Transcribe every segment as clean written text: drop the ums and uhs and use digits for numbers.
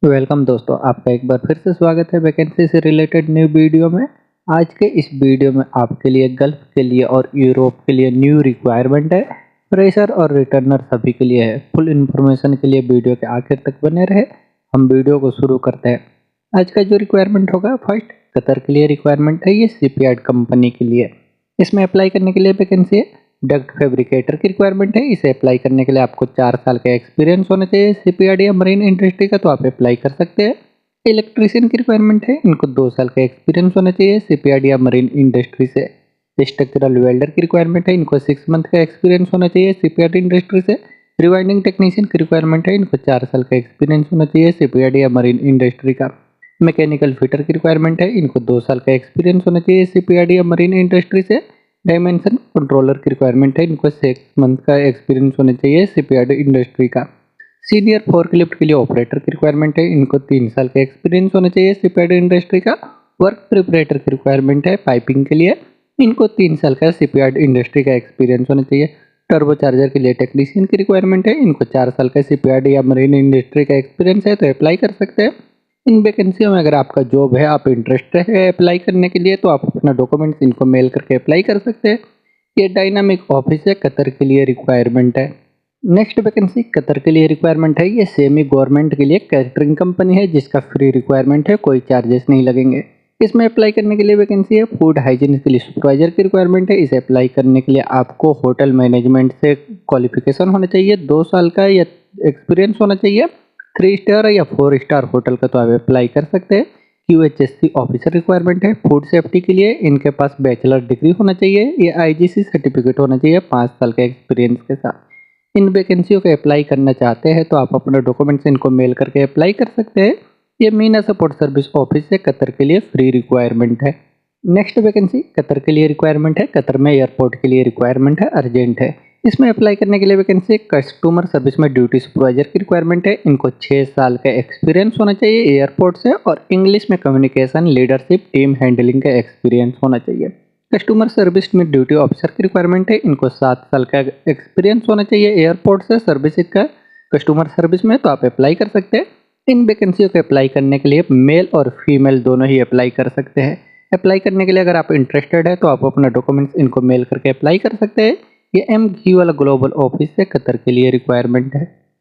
Welcome दोस्तों, आपका एक बार फिर से स्वागत है वैकेंसी से रिलेटेड न्यू वीडियो में। आज के इस वीडियो में आपके लिए गल्फ के लिए और यूरोप के लिए न्यू रिक्वायरमेंट है। फ्रेशर और रिटर्नर सभी के लिए है। फुल इन्फॉर्मेशन के लिए वीडियो के आखिर तक बने रहे। हम वीडियो को शुरू करते हैं। आज का जो रिक्वायरमेंट होगा, फर्स्ट कतर के लिए रिक्वायरमेंट है। ये शिपयार्ड कंपनी के लिए। इसमें अप्लाई करने के लिए वैकेंसी है। डक्ट फैब्रिकेटर की रिक्वायरमेंट है। इसे अप्लाई करने के लिए आपको 4 साल का एक्सपीरियंस होना चाहिए शिपयार्ड या मरीन इंडस्ट्री का, तो आप अप्लाई कर सकते हैं। इलेक्ट्रीशियन की रिक्वायरमेंट है। इनको 2 साल का एक्सपीरियंस होना चाहिए शिपयार्ड या मरीन इंडस्ट्री से। स्ट्रक्चरल वेल्डर की रिक्वायरमेंट है। इनको 6 मंथ का एक्सपीरियंस होना चाहिए शिपयार्ड इंडस्ट्री से। रिवाइंडिंग टेक्नीशियन की रिक्वायरमेंट है। इनको 4 साल का एक्सपीरियंस होना चाहिए शिपयार्ड या मरीन इंडस्ट्री का। मैकेनिकल फिटर की रिक्वायरमेंट है। इनको 2 साल का एक्सपीरियंस होना चाहिए शिपयार्ड या मरीन इंडस्ट्री से। डायमेंशन कंट्रोलर की रिक्वायरमेंट है। इनको 6 मंथ का एक्सपीरियंस होना चाहिए शिपयार्ड इंडस्ट्री का। सीनियर फोर्कलिफ्ट के लिए ऑपरेटर की रिक्वायरमेंट है। इनको 3 साल का एक्सपीरियंस होना चाहिए शिपयार्ड इंडस्ट्री का। वर्क प्रिपरेटर की रिक्वायरमेंट है पाइपिंग के लिए। इनको 3 साल का शिपयार्ड इंडस्ट्री का एक्सपीरियंस होना चाहिए। टर्बो चार्जर के लिए टेक्नीशियन की रिक्वायरमेंट है। इनको 4 साल का शिपयार्ड या मरीन इंडस्ट्री का एक्सपीरियंस है, तो अप्लाई कर सकते हैं। इन वैकेंसियों में अगर आपका जॉब है, आप इंटरेस्टेड है अप्लाई करने के लिए, तो आप अपना डॉक्यूमेंट्स इनको मेल करके अप्लाई कर सकते हैं। ये डायनामिक ऑफिस है, कतर के लिए रिक्वायरमेंट है। नेक्स्ट वैकेंसी कतर के लिए रिक्वायरमेंट है। ये सेमी गवर्नमेंट के लिए कैटरिंग कंपनी है, जिसका फ्री रिक्वायरमेंट है, कोई चार्जेस नहीं लगेंगे। इसमें अप्लाई करने के लिए वैकेंसी है। फूड हाइजीन के लिए सुपरवाइजर की रिक्वायरमेंट है। इसे अप्लाई करने के लिए आपको होटल मैनेजमेंट से क्वालिफिकेशन होना चाहिए, 2 साल का या एक्सपीरियंस होना चाहिए। 3 स्टार या 4 स्टार होटल का तो आप अप्लाई कर सकते हैं। QHSC ऑफिसर रिक्वायरमेंट है। फूड सेफ्टी के लिए इनके पास बैचलर डिग्री होना चाहिए। ये IGC सर्टिफिकेट होना चाहिए 5 साल के एक्सपीरियंस के साथ। इन वैकेंसियों को अप्लाई करना चाहते हैं तो आप अपने डॉक्यूमेंट्स इनको मेल करके अप्लाई कर सकते हैं। ये मीना सपोर्ट सर्विस ऑफिस से कतर के लिए फ्री रिक्वायरमेंट है। नेक्स्ट वैकेंसी कतर के लिए रिक्वायरमेंट है। कतर में एयरपोर्ट के लिए रिक्वायरमेंट है, अर्जेंट है। इसमें अप्लाई करने के लिए वैकेंसी कस्टमर सर्विस में ड्यूटी सुपरवाइजर की रिक्वायरमेंट है। इनको 6 साल का एक्सपीरियंस होना चाहिए एयरपोर्ट से, और इंग्लिश में कम्युनिकेशन, लीडरशिप, टीम हैंडलिंग का एक्सपीरियंस होना चाहिए। कस्टमर सर्विस में ड्यूटी ऑफिसर की रिक्वायरमेंट है। इनको 7 साल का एक्सपीरियंस होना चाहिए एयरपोर्ट से सर्विस का कस्टमर सर्विस में, तो आप अप्लाई कर सकते हैं। इन वैकेंसियों को अप्लाई करने के लिए मेल और फीमेल दोनों ही अप्लाई कर सकते हैं। अप्लाई करने के लिए अगर आप इंटरेस्टेड है तो आप अपना डॉक्यूमेंट्स इनको मेल करके अप्लाई कर सकते हैं। ये MG वाला ग्लोबल ऑफिस से कतर के लिए रिक्वायरमेंट है।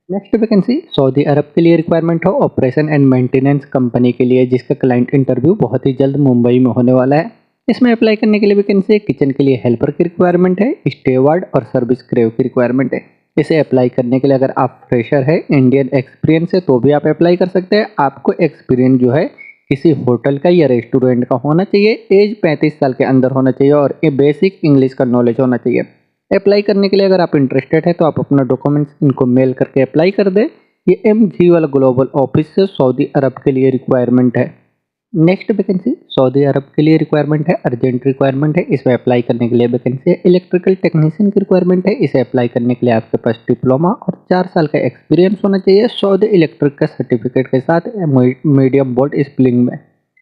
नेक्स्ट वैकेंसी सऊदी अरब के लिए रिक्वायरमेंट हो, ऑपरेशन एंड मेंटेनेंस कंपनी के लिए, जिसका क्लाइंट इंटरव्यू बहुत ही जल्द मुंबई में होने वाला है। इसमें अप्लाई करने के लिए वैकेंसी है। किचन के लिए हेल्पर की रिक्वायरमेंट है। स्टेवार्ड और सर्विस क्रेव की रिक्वायरमेंट है। इसे अप्लाई करने के लिए अगर आप फ्रेशर है, इंडियन एक्सपीरियंस है, तो भी आप अप्लाई कर सकते हैं। आपको एक्सपीरियंस जो है किसी होटल का या रेस्टोरेंट का होना चाहिए। एज 35 साल के अंदर होना चाहिए और ये बेसिक इंग्लिश का नॉलेज होना चाहिए। अप्लाई करने के लिए अगर आप इंटरेस्टेड है तो आप अपना डॉक्यूमेंट्स इनको मेल करके अप्लाई कर दें। ये MG वाला ग्लोबल ऑफिस से सऊदी अरब के लिए रिक्वायरमेंट है। नेक्स्ट वैकेंसी सऊदी अरब के लिए रिक्वायरमेंट है, अर्जेंट रिक्वायरमेंट है। इसमें अप्लाई करने के लिए वैकेंसी है। इलेक्ट्रिकल टेक्नीशियन की रिक्वायरमेंट है। इसे अप्लाई करने के लिए आपके पास डिप्लोमा और 4 साल का एक्सपीरियंस होना चाहिए सऊदी इलेक्ट्रिक का सर्टिफिकेट के साथ, मीडियम वोल्ट स्प्लिंग में।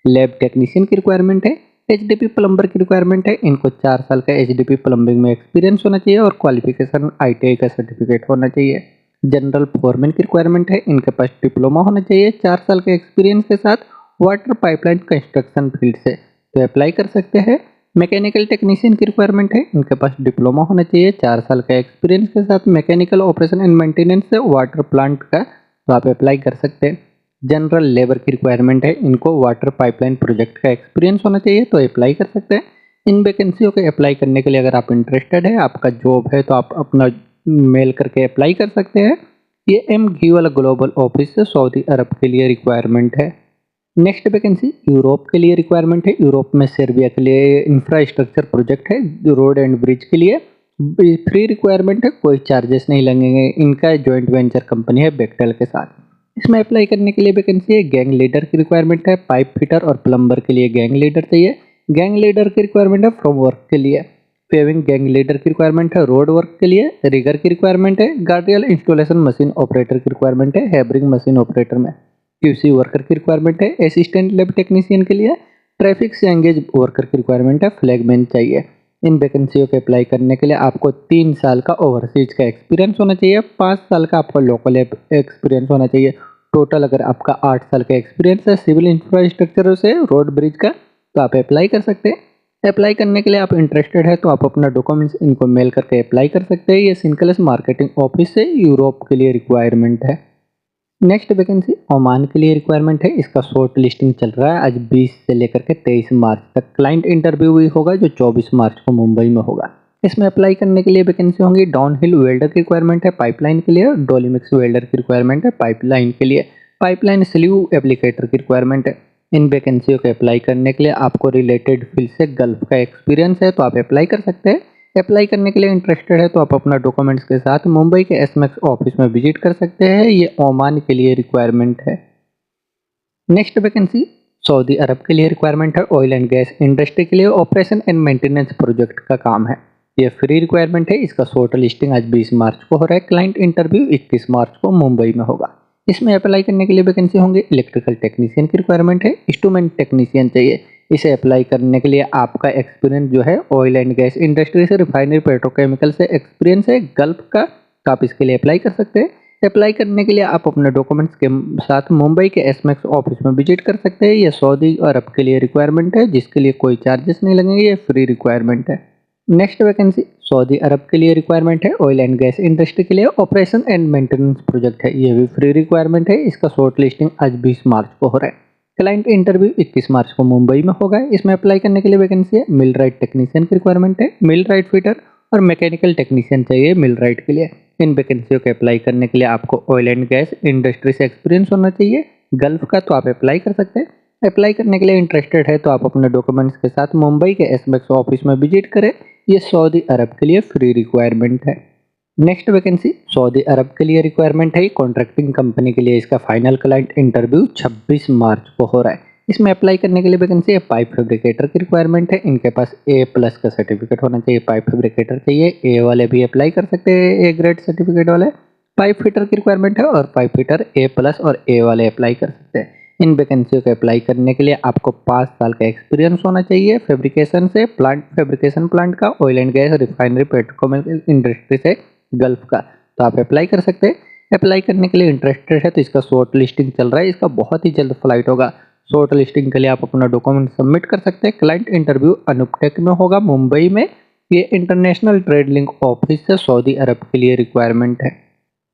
लैब टेक्नीशियन की रिक्वायरमेंट है। HDP प्लम्बर की रिक्वायरमेंट है। इनको 4 साल का HDP प्लम्बिंग में एक्सपीरियंस होना चाहिए और क्वालिफिकेशन ITI का सर्टिफिकेट होना चाहिए। जनरल फोरमैन की रिक्वायरमेंट है। इनके पास डिप्लोमा होना चाहिए 4 साल के एक्सपीरियंस के साथ, वाटर पाइपलाइन कंस्ट्रक्शन फील्ड से, तो अप्लाई कर सकते हैं। मैकेनिकल टेक्नीशियन की रिक्वायरमेंट है। इनके पास डिप्लोमा होना चाहिए 4 साल का एक्सपीरियंस के साथ, मैकेनिकल ऑपरेशन एंड मेंटेनेंस से, वाटर प्लांट का, तो आप अप्लाई कर सकते हैं। जनरल लेबर की रिक्वायरमेंट है। इनको वाटर पाइपलाइन प्रोजेक्ट का एक्सपीरियंस होना चाहिए, तो अप्लाई कर सकते हैं। इन वैकेंसियों को अप्लाई करने के लिए अगर आप इंटरेस्टेड है, आपका जॉब है, तो आप अपना मेल करके अप्लाई कर सकते हैं। ये MG वाला ग्लोबल ऑफिस से सऊदी अरब के लिए रिक्वायरमेंट है। नेक्स्ट वैकेंसी यूरोप के लिए रिक्वायरमेंट है। यूरोप में सर्बिया के लिए इंफ्रास्ट्रक्चर प्रोजेक्ट है, रोड एंड ब्रिज के लिए। फ्री रिक्वायरमेंट है, कोई चार्जेस नहीं लगेंगे। इनका जॉइंट वेंचर कंपनी है बेक्टेल के साथ। इसमें अप्लाई करने के लिए वैकेंसी है। गैंग लीडर की रिक्वायरमेंट है। पाइप फिटर और प्लम्बर के लिए गैंग लीडर चाहिए। गैंग लीडर की रिक्वायरमेंट है फ्रॉम वर्क के लिए। पेविंग गैंग लीडर की रिक्वायरमेंट है। रोड वर्क के लिए रिगर की रिक्वायरमेंट है। गार्डियल इंस्टॉलेशन मशीन ऑपरेटर की रिक्वायरमेंट है, हैबरिंग मशीन ऑपरेटर में। QC वर्कर की रिक्वायरमेंट है। असिस्टेंट लैब टेक्नीशियन के लिए ट्रैफिक से एंगेज वर्कर की रिक्वायरमेंट है। फ्लैगमैन चाहिए। इन वैकेंसियों के अप्लाई करने के लिए आपको 3 साल का ओवरसीज का एक्सपीरियंस होना चाहिए, 5 साल का आपका लोकल एक्सपीरियंस होना चाहिए। टोटल अगर आपका 8 साल का एक्सपीरियंस है सिविल इंफ्रास्ट्रक्चर से रोड ब्रिज का, तो आप अप्लाई कर सकते हैं। अप्लाई करने के लिए आप इंटरेस्टेड है तो आप अपना डॉक्यूमेंट्स इनको मेल करके अप्लाई कर सकते हैं। ये सिंकलस मार्केटिंग ऑफिस से यूरोप के लिए रिक्वायरमेंट है। नेक्स्ट वैकेंसी ओमान के लिए रिक्वायरमेंट है। इसका शॉर्ट लिस्टिंग चल रहा है आज 20 से लेकर के 23 मार्च तक। क्लाइंट इंटरव्यू भी होगा जो 24 मार्च को मुंबई में होगा। इसमें अप्लाई करने के लिए वैकेंसी होंगी। डाउन हिल वेल्डर की रिक्वायरमेंट है पाइपलाइन के लिए, डोलिमिक्स वेल्डर की रिक्वायरमेंट है पाइपलाइन के लिए, पाइपलाइन स्लीव एप्लीकेटर की रिक्वायरमेंट है। इन वैकेंसियों के अप्लाई करने के लिए आपको रिलेटेड फील्ड से गल्फ का एक्सपीरियंस है तो आप अप्लाई कर सकते हैं। अप्लाई करने के लिए इंटरेस्टेड है तो आप अपना डॉक्यूमेंट्स के साथ मुंबई के एसएमएक्स ऑफिस में विजिट कर सकते हैं। ये ओमान के लिए रिक्वायरमेंट है। नेक्स्ट वैकेंसी सऊदी अरब के लिए रिक्वायरमेंट है। ऑयल एंड गैस इंडस्ट्री के लिए ऑपरेशन एंड मेंटेनेंस प्रोजेक्ट का काम है। ये फ्री रिक्वायरमेंट है। इसका शॉर्ट लिस्टिंग आज 20 मार्च को हो रहा है। क्लाइंट इंटरव्यू 21 मार्च को मुंबई में होगा। इसमें अप्लाई करने के लिए वैकेंसी होंगे। इलेक्ट्रिकल टेक्नीशियन की रिक्वायरमेंट है। इंस्ट्रूमेंट टेक्नीशियन चाहिए। इसे अप्लाई करने के लिए आपका एक्सपीरियंस जो है ऑयल एंड गैस इंडस्ट्री से, रिफाइनरी पेट्रोकेमिकल से एक्सपीरियंस है गल्फ का, तो आप इसके लिए अप्लाई कर सकते हैं। अप्लाई करने के लिए आप अपने डॉक्यूमेंट्स के साथ मुंबई के एसएमएक्स ऑफिस में विजिट कर सकते हैं। यह सऊदी अरब के लिए रिक्वायरमेंट है जिसके लिए कोई चार्जेस नहीं लगेंगे। ये फ्री रिक्वायरमेंट है। नेक्स्ट वैकेंसी सऊदी अरब के लिए रिक्वायरमेंट है। ऑयल एंड गैस इंडस्ट्री के लिए ऑपरेशन एंड मेंटेनेंस प्रोजेक्ट है। ये भी फ्री रिक्वायरमेंट है। इसका शॉर्ट लिस्टिंग आज 20 मार्च को हो रहा है। क्लाइंट इंटरव्यू 21 मार्च को मुंबई में होगा। इसमें अप्लाई करने के लिए वैकेंसी है। मिल राइट टेक्नीशियन की रिक्वायरमेंट है। मिल राइट फिटर और मैकेनिकल टेक्नीशियन चाहिए मिल राइट के लिए। इन वैकेंसियों के अप्लाई करने के लिए आपको ऑयल एंड गैस इंडस्ट्री से एक्सपीरियंस होना चाहिए गल्फ का, तो आप अप्लाई कर सकते हैं। अप्लाई करने के लिए इंटरेस्टेड है तो आप अपने डॉक्यूमेंट्स के साथ मुंबई के एसएमएक्स ऑफिस में विजिट करें। ये सऊदी अरब के लिए फ्री रिक्वायरमेंट है। नेक्स्ट वैकेंसी सऊदी अरब के लिए रिक्वायरमेंट है। कॉन्ट्रैक्टिंग कंपनी के लिए इसका फाइनल क्लाइंट इंटरव्यू 26 मार्च को हो रहा है। इसमें अप्लाई करने के लिए वैकेंसी है। पाइप फैब्रिकेटर की रिक्वायरमेंट है। इनके पास A+ का सर्टिफिकेट होना चाहिए। पाइप फैब्रिकेटर चाहिए। A वाले भी अप्लाई कर सकते हैं, A ग्रेड सर्टिफिकेट वाले। पाइप फिटर की रिक्वायरमेंट है और पाइप फिटर A+ और A वाले अप्लाई कर सकते हैं। इन वैकेंसियों को अप्लाई करने के लिए आपको 5 साल का एक्सपीरियंस होना चाहिए फैब्रिकेशन से, प्लांट फैब्रिकेशन प्लांट का, oil and gas, refinery petrochemical industry से गल्फ का, तो आप अप्लाई कर सकते हैं। अप्लाई करने के लिए इंटरेस्टेड है तो इसका शॉर्ट लिस्टिंग चल रहा है। इसका बहुत ही जल्द फ्लाइट होगा। शॉर्ट लिस्टिंग के लिए आप अपना डॉक्यूमेंट सबमिट कर सकते हैं। क्लाइंट इंटरव्यू अनुपटेक में होगा मुंबई में। ये इंटरनेशनल ट्रेड लिंक ऑफिस से सऊदी अरब के लिए रिक्वायरमेंट है।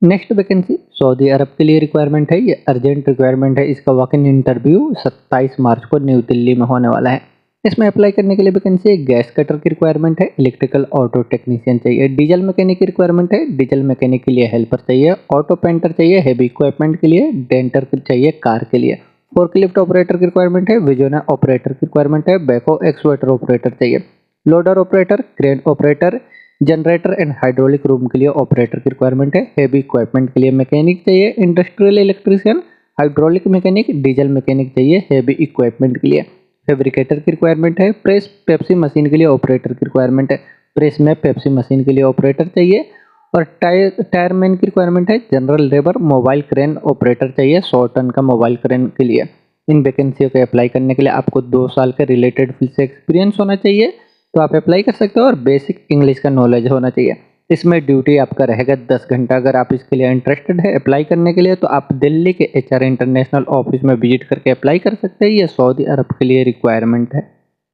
नेक्स्ट वैकेंसी सऊदी अरब के लिए रिक्वायरमेंट है। ये अर्जेंट रिक्वायरमेंट है। इसका वॉक इन इंटरव्यू 27 मार्च को न्यू दिल्ली में होने वाला है। इसमें अप्लाई करने के लिए वैकेंसी है। गैस कटर की रिक्वायरमेंट है। इलेक्ट्रिकल ऑटो टेक्नीशियन चाहिए। डीजल मैकेनिक की रिक्वायरमेंट है। डीजल मैकेनिक के लिए हेल्पर चाहिए। ऑटो पेंटर चाहिए हेवी इक्विपमेंट के लिए। डेंटर चाहिए कार के लिए। फोर्कलिफ्ट ऑपरेटर की रिक्वायरमेंट है। विजोना ऑपरेटर की रिक्वायरमेंट है। बैको एक्सवेटर ऑपरेटर चाहिए। Loader operator, crane operator, generator and hydraulic room के लिए ऑपरेटर की रिक्वायरमेंट है। हेवी इक्विपमेंट के लिए मैकेनिक चाहिए। Industrial electrician, hydraulic mechanic, diesel mechanic चाहिए हेवी इक्विपमेंट के लिए। फैब्रिकेटर की रिक्वायरमेंट है। प्रेस पेप्सी मशीन के लिए ऑपरेटर की रिक्वायरमेंट है। प्रेस में पेप्सी मशीन के लिए ऑपरेटर चाहिए। और टायरमैन की रिक्वायरमेंट है। General labour, mobile crane operator चाहिए 100 टन का मोबाइल क्रेन के लिए। इन वैकेंसियों को अप्लाई करने के लिए आपको 2 साल का रिलेटेड फील्ड से एक्सपीरियंस होना चाहिए, तो आप अप्लाई कर सकते हो। और बेसिक इंग्लिश का नॉलेज होना चाहिए। इसमें ड्यूटी आपका रहेगा 10 घंटा। अगर आप इसके लिए इंटरेस्टेड है अप्लाई करने के लिए तो आप दिल्ली के HR इंटरनेशनल ऑफिस में विजिट करके अप्लाई कर सकते हैं। ये सऊदी अरब के लिए रिक्वायरमेंट है।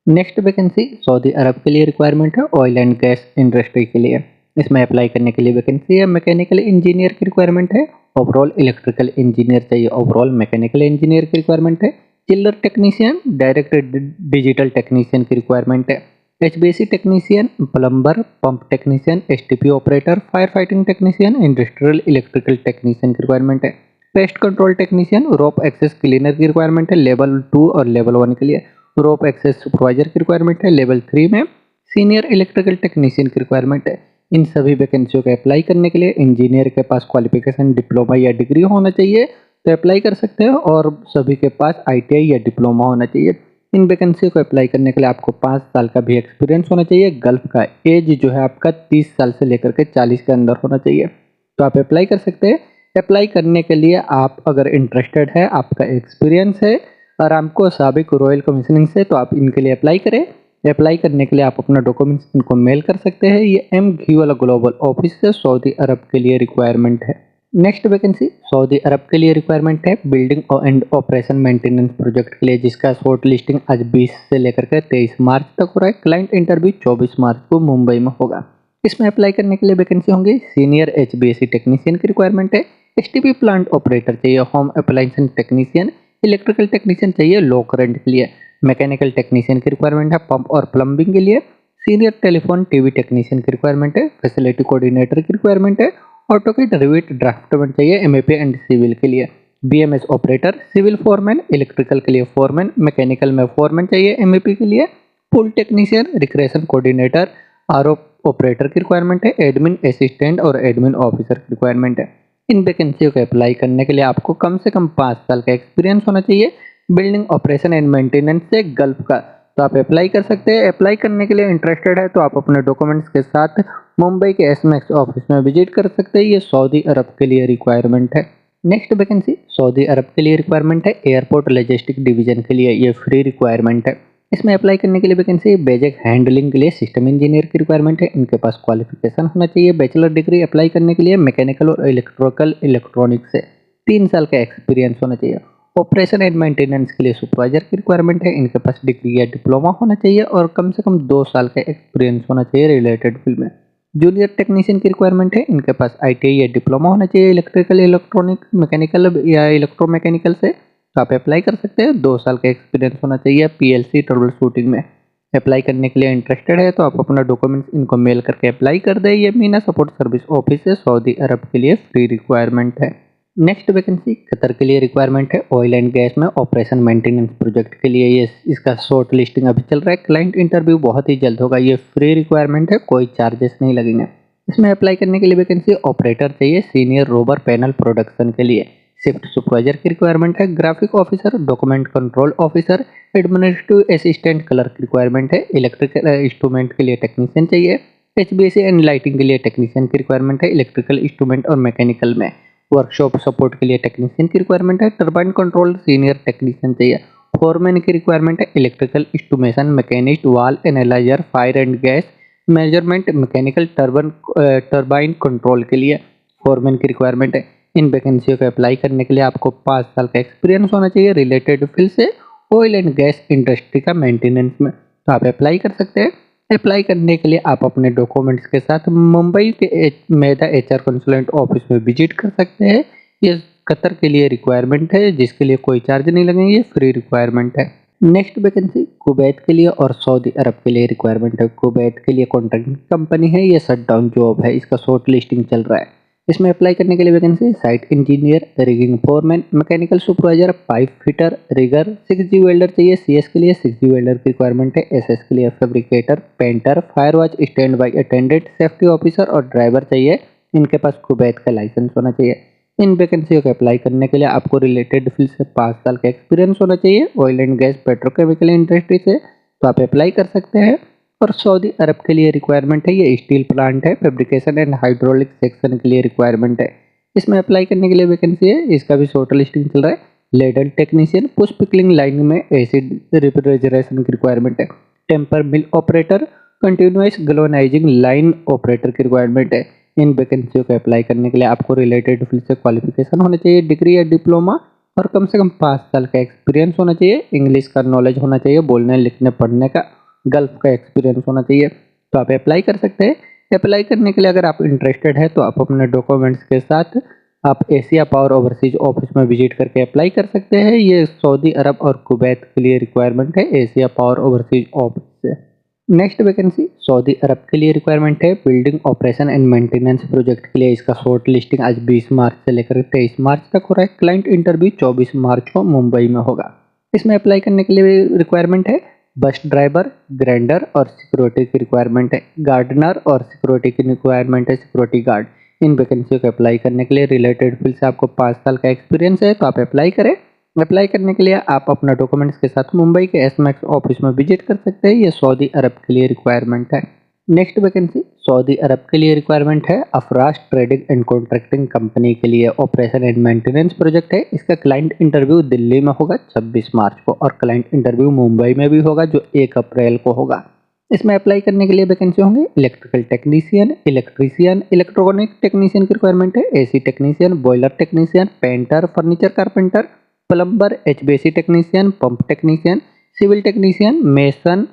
नेक्स्ट वैकेंसी सऊदी अरब के लिए रिक्वायरमेंट है। ऑयल एंड गैस इंडस्ट्री के लिए इसमें अप्लाई करने के लिए वैकेंसी है। मैकेनिकल इंजीनियर की रिक्वायरमेंट है। ओवरऑल इलेक्ट्रिकल इंजीनियर चाहिए। ओवरऑल मैकेनिकल इंजीनियर की रिक्वायरमेंट है। चिल्लर टेक्नीशियन, डायरेक्ट डिजिटल टेक्नीशियन की रिक्वायरमेंट है। HVAC technician, plumber, pump technician, STP operator, fire fighting technician, industrial electrical technician की रिक्वायरमेंट है। पेस्ट कंट्रोल टेक्नीशियन, रोप एक्सेस क्लीनर की requirement है लेवल 2 और लेवल 1 के लिए। रोप एक्सेस सुपरवाइजर की रिक्वायरमेंट है लेवल 3 में। सीनियर इलेक्ट्रिकल टेक्नीशियन की रिक्वायरमेंट है। इन सभी वैकेंसियों को अप्लाई करने के लिए इंजीनियर के पास क्वालिफिकेशन डिप्लोमा या डिग्री होना चाहिए, तो अप्लाई कर सकते हो। और सभी के पास ITI या डिप्लोमा होना चाहिए। इन वैकेंसी को अप्लाई करने के लिए आपको 5 साल का भी एक्सपीरियंस होना चाहिए। गल्फ का एज जो है आपका 30 साल से लेकर के 40 के अंदर होना चाहिए, तो आप अप्लाई कर सकते हैं। अप्लाई करने के लिए आप अगर इंटरेस्टेड है, आपका एक्सपीरियंस है और आपको साबिक रॉयल कमीशनिंग से, तो आप इनके लिए अप्लाई करें। अप्लाई करने के लिए आप अपना डॉक्यूमेंट्स इनको मेल कर सकते हैं। ये M घी वाला ग्लोबल ऑफिस से सऊदी अरब के लिए रिक्वायरमेंट है। नेक्स्ट वैकेंसी सऊदी अरब के लिए रिक्वायरमेंट है building and operation maintenance project के लिए, जिसका शॉर्ट लिस्टिंग आज 20 से लेकर के 23 मार्च तक हो रहा है। क्लाइंट इंटरव्यू 24 मार्च को मुंबई में होगा। इसमें अप्लाई करने के लिए वैकेंसी होंगी सीनियर HVAC टेक्नीशियन की रिक्वायरमेंट है, STP प्लांट ऑपरेटर चाहिए, home appliance technician, electrical technician चाहिए लो करंट के लिए, मैकेनिकल टेक्नीशियन की रिक्वायरमेंट है पंप और प्लम्बिंग के लिए, सीनियर टेलीफोन टीवी टेक्नीशियन की रिक्वायरमेंट है, फैसिलिटी कोऑर्डिनेटर की रिक्वायरमेंट है, ऑटोकैड रिविट ड्राफ्टमैन चाहिए MEP एंड सिविल के लिए, BMS operator, civil foreman, electrical के लिए फोरमैन, मैकेनिकल में फोरमैन चाहिए MEP के लिए, pool technician, recreation coordinator, RO operator की रिक्वायरमेंट है, एडमिन असिस्टेंट और एडमिन ऑफिसर की रिक्वायरमेंट है। इन वैकेंसियों को अप्लाई करने के लिए आपको कम से कम 5 साल का एक्सपीरियंस होना चाहिए बिल्डिंग ऑपरेशन एंड मेंटेनेंस से गल्फ का। तो आप अप्लाई कर सकते हैं। अप्लाई करने के लिए इंटरेस्टेड है तो आप अपने डॉक्यूमेंट्स के साथ मुंबई के SMAX ऑफिस में विजिट कर सकते हैं। ये सऊदी अरब के लिए रिक्वायरमेंट है। नेक्स्ट वैकेंसी सऊदी अरब के लिए रिक्वायरमेंट है एयरपोर्ट लॉजिस्टिक डिवीजन के लिए, ये फ्री रिक्वायरमेंट है। इसमें अप्लाई करने के लिए वैकेंसी बेसिक हैंडलिंग के लिए सिस्टम इंजीनियर की रिक्वायरमेंट है। इनके पास क्वालिफिकेशन होना चाहिए बैचलर डिग्री। अप्लाई करने के लिए मैकेनिकल और इलेक्ट्रिकल इलेक्ट्रॉनिक्स से 3 साल का एक्सपीरियंस होना चाहिए। ऑपरेशन एंड मेंटेनेंस के लिए सुपरवाइजर की रिक्वायरमेंट है। इनके पास डिग्री या डिप्लोमा होना चाहिए और कम से कम 2 साल का एक्सपीरियंस होना चाहिए रिलेटेड फील्ड में। जूनियर टेक्नीशियन की रिक्वायरमेंट है। इनके पास ITI या डिप्लोमा होना चाहिए इलेक्ट्रिकल इलेक्ट्रॉनिक मैकेनिकल या इलेक्ट्रोमैकेनिकल से। तो आप अप्लाई कर सकते हैं। 2 साल का एक्सपीरियंस होना चाहिए PLC ट्रबल शूटिंग में। अप्लाई करने के लिए इंटरेस्टेड है तो आप अपना डॉक्यूमेंट्स इनको मेल करके अप्लाई कर दें। ये मीना सपोर्ट सर्विस ऑफिस है, सऊदी अरब के लिए फ्री रिक्वायरमेंट है। नेक्स्ट वैकेंसी कतर के लिए रिक्वायरमेंट है ऑयल एंड गैस में ऑपरेशन मेंटेनेंस प्रोजेक्ट के लिए। ये इसका शॉर्ट लिस्टिंग अभी चल रहा है। क्लाइंट इंटरव्यू बहुत ही जल्द होगा। ये फ्री रिक्वायरमेंट है, कोई चार्जेस नहीं लगेंगे। इसमें अप्लाई करने के लिए वैकेंसी ऑपरेटर चाहिए सीनियर रोबर पैनल प्रोडक्शन के लिए। शिफ्ट सुपरवाइजर की रिक्वायरमेंट है, graphic officer, document control officer, administrative assistant clerk की रिक्वायरमेंट है। इलेक्ट्रिकल इंस्ट्रूमेंट के लिए टेक्नीशियन चाहिए। HVAC एंड लाइटिंग के लिए टेक्नीशियन की रिक्वायरमेंट है। इलेक्ट्रिकल इंस्ट्रूमेंट और मैकेनिकल में वर्कशॉप सपोर्ट के लिए टेक्नीशियन की रिक्वायरमेंट है। टर्बाइन कंट्रोल सीनियर टेक्नीशियन चाहिए। फोरमैन की रिक्वायरमेंट है। इलेक्ट्रिकल इंस्ट्रूमेशन मैकेनिस्ट, वाल analyser, fire and gas measurement, mechanical turbine control के लिए फोरमैन की रिक्वायरमेंट है। इन वैकेंसियों को अप्लाई करने के लिए आपको 5 साल का एक्सपीरियंस होना चाहिए रिलेटेड फील्ड से ऑयल एंड गैस इंडस्ट्री का मेंटेनेंस में। तो आप अप्लाई कर सकते हैं। अप्लाई करने के लिए आप अपने डॉक्यूमेंट्स के साथ मुंबई के मेधा HR कंसल्टेंट ऑफिस में विजिट कर सकते हैं। ये कतर के लिए रिक्वायरमेंट है जिसके लिए कोई चार्ज नहीं लगेंगे, ये फ्री रिक्वायरमेंट है। नेक्स्ट वैकेंसी कुवैत के लिए और सऊदी अरब के लिए रिक्वायरमेंट है। कुवैत के लिए कॉन्ट्रैक्टिंग कंपनी है, ये शटडाउन जॉब है, इसका शॉर्ट लिस्टिंग चल रहा है। इसमें अप्लाई करने के लिए vacancy site engineer, rigging foreman, mechanical supervisor, pipe fitter, rigger, 6G welder चाहिए। CS के लिए 6G वेल्डर की रिक्वायरमेंट है। SS के लिए fabricator, painter, fire watch, stand by attendant, safety officer और ड्राइवर चाहिए। इनके पास कुवैत का लाइसेंस होना चाहिए। इन वैकेंसियों को अप्लाई करने के लिए आपको रिलेटेड फील्ड से 5 साल का एक्सपीरियंस होना चाहिए oil and gas petrochemical industry से। तो आप अप्लाई कर सकते हैं। और सऊदी अरब के लिए रिक्वायरमेंट है, ये स्टील प्लांट है, फैब्रिकेशन एंड हाइड्रोलिक सेक्शन के लिए रिक्वायरमेंट है। इसमें अप्लाई करने के लिए वैकेंसी है, इसका भी शॉर्ट लिस्टिंग चल रहा है। Ladle technician, push pickling line में एसिड रेफ्रिजरेशन की रिक्वायरमेंट है। टेम्पर मिल ऑपरेटर, कंटिन्यूअस ग्लोनाइजिंग लाइन ऑपरेटर की रिक्वायरमेंट है। इन वैकेंसियों को अप्लाई करने के लिए आपको रिलेटेड फील्ड से क्वालिफिकेशन होना चाहिए, डिग्री या डिप्लोमा, और कम से कम 5 साल का एक्सपीरियंस होना चाहिए। इंग्लिश का नॉलेज होना चाहिए, बोलने लिखने पढ़ने का गल्फ का एक्सपीरियंस होना चाहिए। तो आप अप्लाई कर सकते हैं। अप्लाई करने के लिए अगर आप इंटरेस्टेड है तो आप अपने डॉक्यूमेंट्स के साथ आप एशिया पावर ओवरसीज ऑफिस में विजिट करके अप्लाई कर सकते हैं। ये सऊदी अरब और कुवैत के लिए रिक्वायरमेंट है एशिया पावर ओवरसीज ऑफिस से। नेक्स्ट वैकेंसी सऊदी अरब के लिए रिक्वायरमेंट है building operation and maintenance project के लिए। इसका शॉर्ट लिस्टिंग आज 20 मार्च से लेकर 23 मार्च तक हो रहा है। क्लाइंट इंटरव्यू 24 मार्च को मुंबई में होगा। इसमें अप्लाई करने के लिए रिक्वायरमेंट है बस ड्राइवर, ग्राइंडर और सिक्योरिटी की रिक्वायरमेंट है। गार्डनर और सिक्योरिटी की रिक्वायरमेंट है, सिक्योरिटी गार्ड। इन वैकेंसियों को अप्लाई करने के लिए रिलेटेड फील्ड से आपको 5 साल का एक्सपीरियंस है तो आप अप्लाई करें। अप्लाई करने के लिए आप अपना डॉक्यूमेंट्स के साथ मुंबई के SMAX ऑफिस में विजिट कर सकते हैं। ये सऊदी अरब के लिए रिक्वायरमेंट है। नेक्स्ट वैकेंसी सऊदी अरब के लिए रिक्वायरमेंट है अफराश ट्रेडिंग एंड कॉन्ट्रैक्टिंग कंपनी के लिए ऑपरेशन एंड मेंटेनेंस प्रोजेक्ट है। इसका क्लाइंट इंटरव्यू दिल्ली में होगा 26 मार्च को और क्लाइंट इंटरव्यू मुंबई में भी होगा जो 1 अप्रैल को होगा। इसमें अप्लाई करने के लिए वैकेंसी होंगे electrical technician, electrician, electronic technician की रिक्वायरमेंट है, AC technician, boiler technician, painter, furniture carpenter, plumber, HVAC technician, pump technician, civil technician, mason,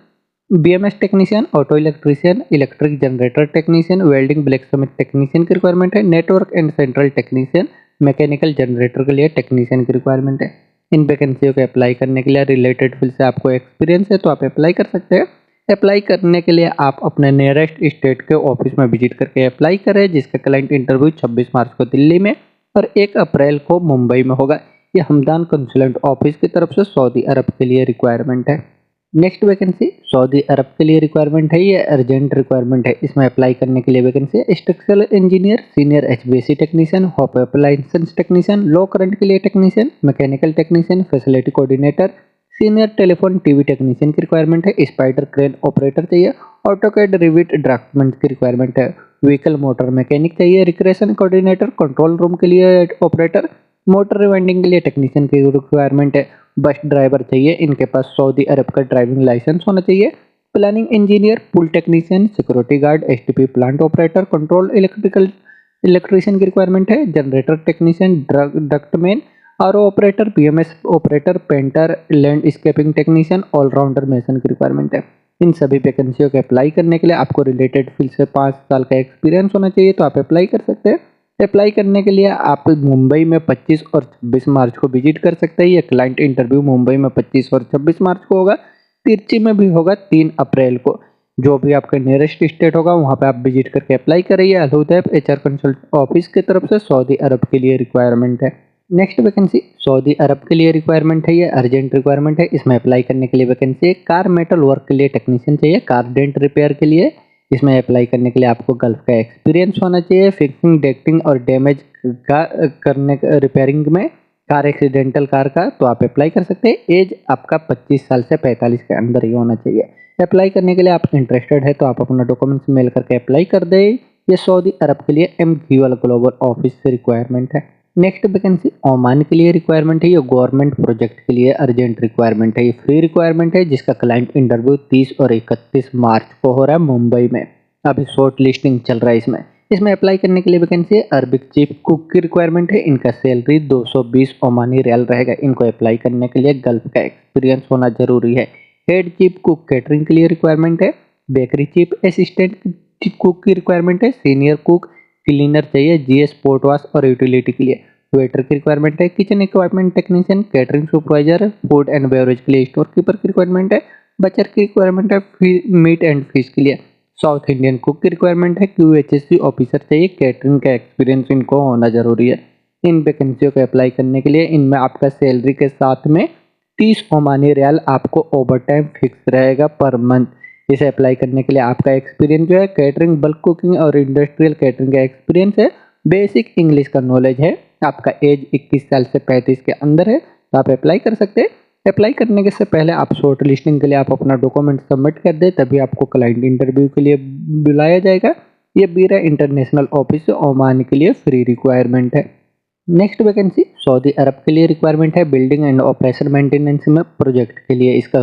BMS technician, auto electrician, electric generator technician, welding blacksmith technician की requirement है, network and central technician, mechanical generator के लिए technician की requirement है। इन वैकेंसियों के apply करने के लिए रिलेटेड फील्ड से आपको एक्सपीरियंस है तो आप अप्लाई कर सकते हैं। अप्लाई करने के लिए आप अपने नियरेस्ट स्टेट के ऑफिस में विजिट करके अप्लाई करें, जिसका क्लाइंट इंटरव्यू 26 मार्च को दिल्ली में और 1 अप्रैल को मुंबई में होगा। ये हमदान कंसुलेंट ऑफिस की तरफ से सऊदी अरब के लिए रिक्वायरमेंट है। नेक्स्ट वैकेंसी सऊदी अरब के लिए रिक्वायरमेंट है, ये अर्जेंट रिक्वायरमेंट है। इसमें अप्लाई करने के लिए वैकेंसी है structural engineer, senior HVAC technician, home appliances technician, low current के लिए technician, mechanical technician, facility coordinator, senior telephone TV technician की रिक्वायरमेंट है, स्पाइडर क्रेन ऑपरेटर चाहिए, ऑटोकैड रिविट ड्राफ्टमैन की रिक्वायरमेंट है, व्हीकल मोटर मैकेनिक चाहिए, recreation coordinator, control room के लिए ऑपरेटर, मोटर रिवाइंडिंग के लिए टेक्नीशियन की रिक्वायरमेंट है, बस ड्राइवर चाहिए, इनके पास सऊदी अरब का ड्राइविंग लाइसेंस होना चाहिए, planning engineer, pool technician, security guard, STP plant operator, control electrician की रिक्वायरमेंट है, generator technician, ductman, RO operator, BMS operator, painter, landscaping technician, allrounder mason की रिक्वायरमेंट है। इन सभी वैकेंसियों के अप्लाई करने के लिए आपको रिलेटेड फील्ड से 5 साल का एक्सपीरियंस होना चाहिए तो आप अप्लाई कर सकते हैं। अप्लाई करने के लिए आप मुंबई में 25 और 26 मार्च को विजिट कर सकते हैं। ये क्लाइंट इंटरव्यू मुंबई में 25 और 26 मार्च को होगा, तिरची में भी होगा 3 अप्रैल को। जो भी आपका नियरेस्ट स्टेट होगा वहाँ पे आप विजिट करके अप्लाई करिए। अलहुदैब एचआर कंसल्ट ऑफिस की तरफ से सऊदी अरब के लिए रिक्वायरमेंट है। नेक्स्ट वैकेंसी सऊदी अरब के लिए रिक्वायरमेंट है, ये अर्जेंट रिक्वायरमेंट है। इसमें अप्लाई करने के लिए वैकेंसी है कार मेटल वर्क के लिए टेक्नीशियन चाहिए, कार डेंट रिपेयर के लिए। इसमें अप्लाई करने के लिए आपको गल्फ का एक्सपीरियंस होना चाहिए, फिक्सिंग, डेक्टिंग और डैमेज का करने रिपेयरिंग में, कार एक्सीडेंटल कार का, तो आप अप्लाई कर सकते हैं। एज आपका 25 साल से 45 के अंदर ही होना चाहिए। अप्लाई करने के लिए आप इंटरेस्टेड है तो आप अपना डॉक्यूमेंट्स मेल करके अप्लाई कर दें। ये सऊदी अरब के लिए एमजीएल ग्लोबल ऑफिस से रिक्वायरमेंट है। नेक्स्ट वैकेंसी ओमान के लिए रिक्वायरमेंट है, ये गवर्नमेंट प्रोजेक्ट के लिए अर्जेंट रिक्वायरमेंट है। ये फ्री रिक्वायरमेंट है जिसका क्लाइंट इंटरव्यू 30 और 31 मार्च को हो रहा है मुंबई में। अभी शॉर्ट लिस्टिंग चल रहा है इसमें अप्लाई करने के लिए वैकेंसी है अरबिक चीफ कुक की रिक्वायरमेंट है। इनका सैलरी 220 ओमानी रियाल रहेगा। इनको अप्लाई करने के लिए गल्फ का एक्सपीरियंस होना जरूरी है। हेड चीफ कुक कैटरिंग के लिए रिक्वायरमेंट है, बेकरी चीफ असिस्टेंट कुक की रिक्वायरमेंट है, सीनियर कुक, क्लीनर चाहिए, जीएस पोर्ट वॉश और यूटिलिटी के लिए, वेटर की रिक्वायरमेंट है, kitchen equipment technician, catering supervisor, food and beverage के लिए स्टोर कीपर की रिक्वायरमेंट है, बचर की रिक्वायरमेंट है, मीट एंड फिश के लिए, साउथ इंडियन कुक की रिक्वायरमेंट है, क्यूएचएससी ऑफिसर चाहिए, कैटरिंग का एक्सपीरियंस इनको होना जरूरी है। इन वैकेंसियों को अप्लाई करने के लिए इनमें आपका सैलरी के साथ में 30 ओमानी रियाल आपको ओवर टाइम फिक्स रहेगा पर मंथ। इसे अप्लाई करने के लिए आपका एक्सपीरियंस जो है कैटरिंग, बल्क कुकिंग और इंडस्ट्रियल कैटरिंग का एक्सपीरियंस है, बेसिक इंग्लिश का नॉलेज है, आपका एज 21 साल से 35 के अंदर है तो आप अप्लाई कर सकते हैं। अप्लाई करने के से पहले आप शॉर्ट लिस्टिंग के लिए आप अपना डॉक्यूमेंट सबमिट कर दे, तभी आपको क्लाइंट इंटरव्यू के लिए बुलाया जाएगा। ये बीरा इंटरनेशनल ऑफिस ओमान के लिए फ्री रिक्वायरमेंट है। नेक्स्ट वैकेंसी सऊदी अरब के लिए रिक्वायरमेंट है बिल्डिंग एंड ऑपरेशन मेंटेनेंस में प्रोजेक्ट के लिए। इसका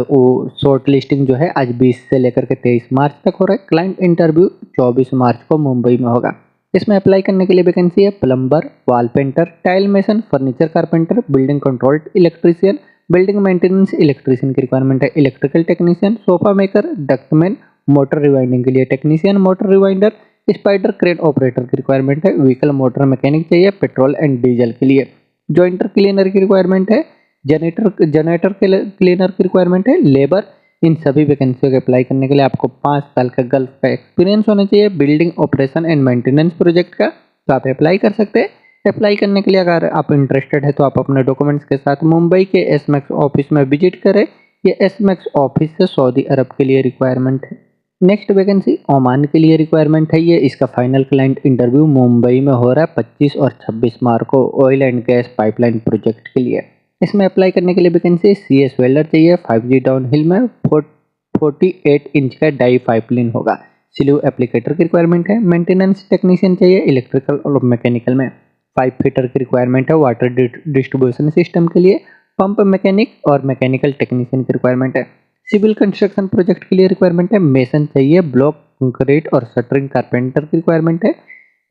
शॉर्ट लिस्टिंग जो है आज 20 से लेकर के 23 मार्च तक हो रहा है। क्लाइंट इंटरव्यू 24 मार्च को मुंबई में होगा। इसमें अप्लाई करने के लिए वैकेंसी है plumber, wall painter, tile mason, furniture carpenter, building control electrician, building maintenance electrician की रिक्वायरमेंट है, electrical technician, sofa maker, ductman, motor rewinding के लिए technician, motor rewinder, spider crane operator की रिक्वायरमेंट है, व्हीकल मोटर मैकेनिक चाहिए, petrol and diesel के लिए, jointer cleaner की रिक्वायरमेंट है, जनरेटर क्लीनर की रिक्वायरमेंट है, लेबर। इन सभी वैकेंसियों के अप्लाई करने के लिए आपको 5 साल का गल्फ का एक्सपीरियंस होना चाहिए building operation and maintenance project का, तो आप अप्लाई कर सकते हैं। अप्लाई करने के लिए अगर आप इंटरेस्टेड है तो आप अपने डॉक्यूमेंट्स के साथ मुंबई के एसमैक्स ऑफिस में विजिट करें। ये एसमैक्स ऑफिस से सऊदी अरब के लिए रिक्वायरमेंट है। नेक्स्ट वैकेंसी ओमान के लिए रिक्वायरमेंट है। ये इसका फाइनल क्लाइंट इंटरव्यू मुंबई में हो रहा है 25 और 26 मार्च को oil and gas pipeline project के लिए। इसमें अप्लाई करने के लिए वैकेंसी सीएस वेल्डर चाहिए, 5G डाउनहिल में 48 इंच का डाई पाइपलाइन होगा, स्लीव एप्लीकेटर की रिक्वायरमेंट है, मेंटेनेंस टेक्नीशियन चाहिए इलेक्ट्रिकल और मैकेनिकल में, 5 फीटर की रिक्वायरमेंट है वाटर डिस्ट्रीब्यूशन सिस्टम के लिए, पंप मैकेनिक और मैकेनिकल टेक्नीशियन की रिक्वायरमेंट है, सिविल कंस्ट्रक्शन प्रोजेक्ट के लिए रिक्वायरमेंट है, मेसन चाहिए, ब्लॉक कंक्रीट और शटरिंग कारपेंटर की रिक्वायरमेंट है,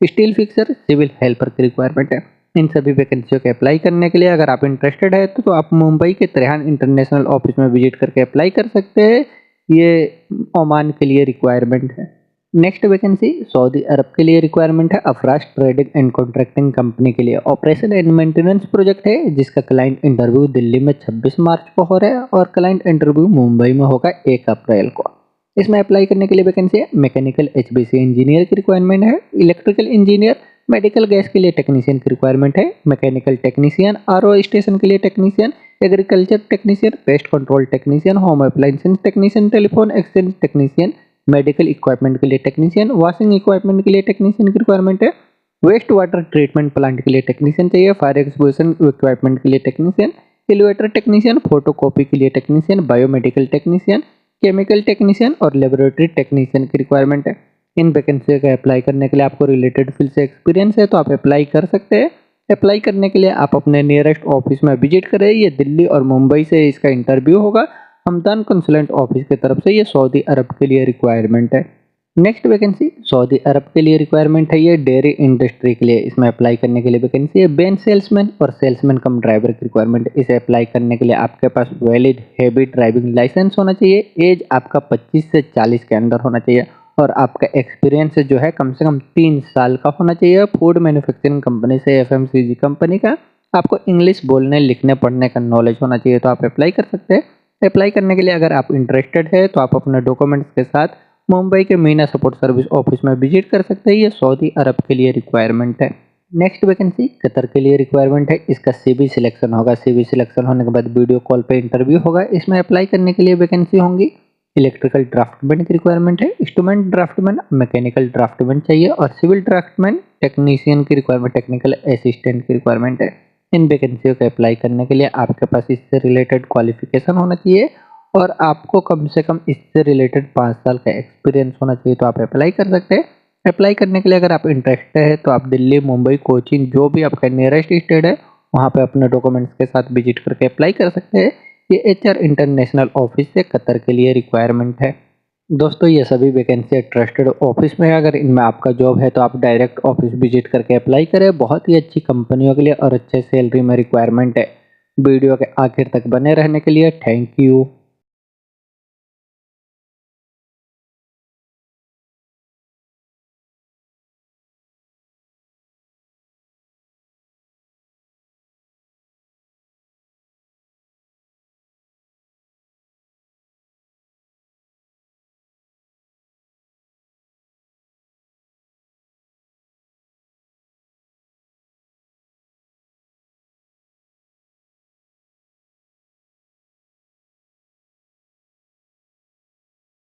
स्टील फिक्सर, सिविल हेल्पर की रिक्वायरमेंट है। इन सभी वैकेंसियों के अप्लाई करने के लिए अगर आप इंटरेस्टेड है तो आप मुंबई के त्रेहान इंटरनेशनल ऑफिस में विजिट करके अप्लाई कर सकते हैं। ये ओमान के लिए रिक्वायरमेंट है। नेक्स्ट वैकेंसी सऊदी अरब के लिए रिक्वायरमेंट है, Afraz trading and contracting company के लिए ऑपरेशन एंड मेंटेनेंस प्रोजेक्ट है, जिसका क्लाइंट इंटरव्यू दिल्ली में 26 मार्च को हो रहा है और क्लाइंट इंटरव्यू मुंबई में होगा 1 अप्रैल को। इसमें अप्लाई करने के लिए वैकेंसी है, मैकेनिकल एचबीसी इंजीनियर की रिक्वायरमेंट है, इलेक्ट्रिकल इंजीनियर, मेडिकल गैस के लिए टेक्नीशियन की रिक्वायरमेंट है, मैकेनिकल टेक्नीशियन, आरओ स्टेशन के लिए technician, agriculture technician, pest control technician, home appliances technician, telephone exchange technician, medical equipment के लिए टेक्नीशियन, वॉशिंग इक्विपमेंट के लिए टेक्नीशियन की रिक्वायरमेंट है, वेस्ट वाटर ट्रीटमेंट प्लांट के लिए टेक्नीशियन चाहिए, फायर एक्सपोजिशन इक्विपमेंट के लिए टेक्नीशियन, एलिवेटर टेक्नीशियन, फोटोकॉपी के लिए technician, biomedical technician, chemical technician और लेबोरेटरी टेक्नीशियन की रिक्वायरमेंट है। इन वैकेंसी का अप्लाई करने के लिए आपको रिलेटेड फील्ड से एक्सपीरियंस है तो आप अप्लाई कर सकते हैं। अप्लाई करने के लिए आप अपने नियरेस्ट ऑफिस में विजिट करें। ये दिल्ली और मुंबई से इसका इंटरव्यू होगा। हमदान कंसुलेंट ऑफिस की तरफ से ये सऊदी अरब के लिए रिक्वायरमेंट है। नेक्स्ट वैकेंसी सऊदी अरब के लिए रिक्वायरमेंट है, ये डेयरी इंडस्ट्री के लिए। इसमें अप्लाई करने के लिए वैकेंसी है, बेन सेल्समैन और सेल्समैन कम ड्राइवर की रिक्वायरमेंट है। इसे अप्लाई करने के लिए आपके पास वैलिड हैवी ड्राइविंग लाइसेंस होना चाहिए, एज आपका 25 से 40 के अंदर होना चाहिए और आपका एक्सपीरियंस जो है कम से कम 3 साल का होना चाहिए। फूड मैन्युफैक्चरिंग कंपनी से एफएमसीजी कंपनी का। आपको इंग्लिश बोलने लिखने पढ़ने का नॉलेज होना चाहिए तो आप अप्लाई कर सकते हैं। अप्लाई करने के लिए अगर आप इंटरेस्टेड है तो आप अपने डॉक्यूमेंट्स के साथ मुंबई के मीना सपोर्ट सर्विस ऑफिस में विजिट कर सकते हैं। ये सऊदी अरब के लिए रिक्वायरमेंट है। नेक्स्ट वैकेंसी कतर के लिए रिक्वायरमेंट है। इसका सीवी सिलेक्शन होगा। सीवी सिलेक्शन होने के बाद वीडियो कॉल पे इंटरव्यू होगा। इसमें अप्लाई करने के लिए वैकेंसी होंगी, इलेक्ट्रिकल ड्राफ्टमैन की रिक्वायरमेंट है, इंस्ट्रूमेंट ड्राफ्टमैन, मैकेनिकल ड्राफ्टमैन चाहिए और सिविल ड्राफ्टमैन टेक्नीशियन की रिक्वायरमेंट, टेक्निकल असिस्टेंट की रिक्वायरमेंट है। इन वैकेंसियों को अप्लाई करने के लिए आपके पास इससे रिलेटेड क्वालिफिकेशन होना चाहिए और आपको कम से कम इससे रिलेटेड 5 साल का एक्सपीरियंस होना चाहिए तो आप अप्लाई कर सकते हैं। अप्लाई करने के लिए अगर आप इंटरेस्टेड है तो आप दिल्ली, मुंबई, कोचीन जो भी आपका नियरेस्ट स्टेट है वहाँ पे अपने डॉक्यूमेंट्स के साथ विजिट करके अप्लाई कर सकते हैं। ये एचआर इंटरनेशनल ऑफिस से कतर के लिए रिक्वायरमेंट है। दोस्तों ये सभी वैकेंसी ट्रस्टेड ऑफिस में है। अगर इनमें आपका जॉब है तो आप डायरेक्ट ऑफिस विजिट करके अप्लाई करें। बहुत ही अच्छी कंपनियों के लिए और अच्छे सैलरी में रिक्वायरमेंट है। वीडियो के आखिर तक बने रहने के लिए थैंक यू।